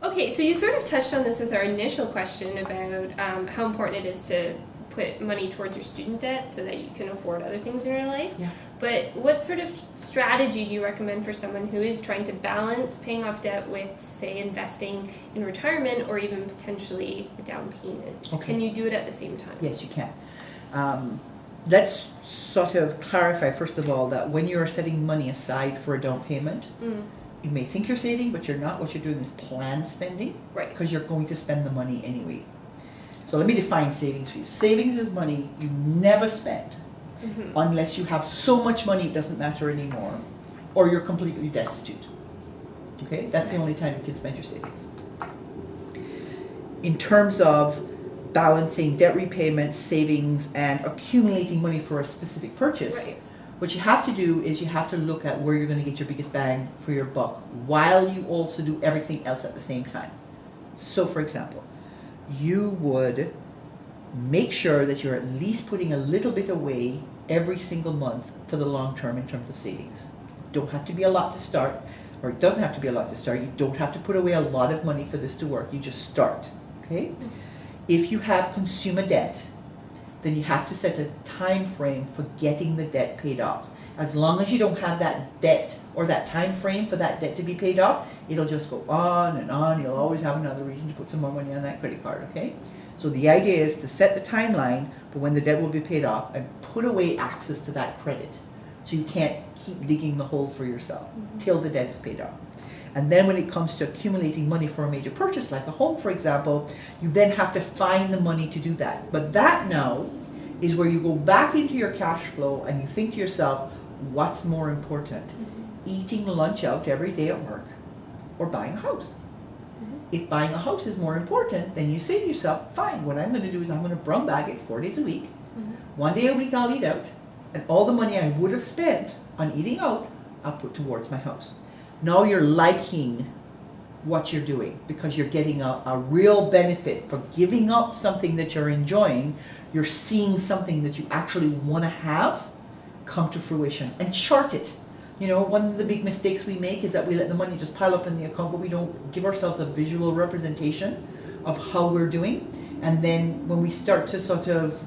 Okay, so you sort of touched on this with our initial question about how important it is to put money towards your student debt so that you can afford other things in your life. Yeah. But what sort of strategy do you recommend for someone who is trying to balance paying off debt with, say, investing in retirement or even potentially a down payment? Okay. Can you do it at the same time? Yes, you can. Let's sort of clarify, first of all, that when you're setting money aside for a down payment, you may think you're saving, but you're not. What you're doing is planned spending, Right. because you're going to spend the money anyway. So let me define savings for you. Savings is money you never spend unless you have so much money it doesn't matter anymore, or you're completely destitute. Okay? That's the only time you can spend your savings. In terms of balancing debt repayments, savings, and accumulating money for a specific purchase, Right. what you have to do is you have to look at where you're going to get your biggest bang for your buck while you also do everything else at the same time. So, for example, you would make sure that you're at least putting a little bit away every single month for the long term in terms of savings. Don't have to be a lot to start, or it doesn't have to be a lot to start. You don't have to put away a lot of money for this to work. You just start, okay? If you have consumer debt, then you have to set a time frame for getting the debt paid off. As long as you don't have that debt or that time frame for that debt to be paid off, it'll just go on and on. You'll always have another reason to put some more money on that credit card, okay? So the idea is to set the timeline for when the debt will be paid off and put away access to that credit so you can't keep digging the hole for yourself till the debt is paid off. And then when it comes to accumulating money for a major purchase, like a home, for example, you then have to find the money to do that. But that now is where you go back into your cash flow and you think to yourself, what's more important? Eating lunch out every day at work or buying a house? If buying a house is more important, then you say to yourself, fine, what I'm going to do is I'm going to brown bag it 4 days a week. 1 day a week I'll eat out, and all the money I would have spent on eating out, I'll put towards my house. Now you're liking what you're doing because you're getting a real benefit for giving up something that you're enjoying. You're seeing something that you actually want to have come to fruition, and chart it. You know, one of the big mistakes we make is that we let the money just pile up in the account, but we don't give ourselves a visual representation of how we're doing. And then when we start to sort of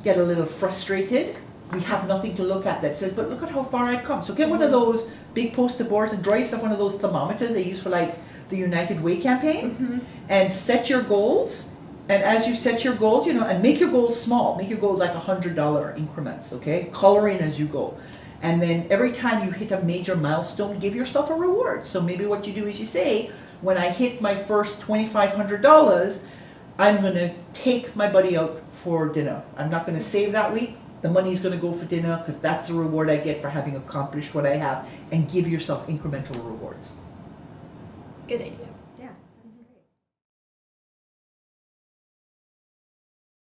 get a little frustrated, we have nothing to look at that says, but look at how far I've come. So get one of those big poster boards and draw yourself one of those thermometers they use for like the United Way campaign, and set your goals. And as you set your goals, you know, and make your goals small. Make your goals like $100 increments, okay? Color in as you go. And then every time you hit a major milestone, give yourself a reward. So maybe what you do is you say, when I hit my first $2,500, I'm going to take my buddy out for dinner. I'm not going to save that week. The money's going to go for dinner because that's the reward I get for having accomplished what I have. And give yourself incremental rewards. Good idea.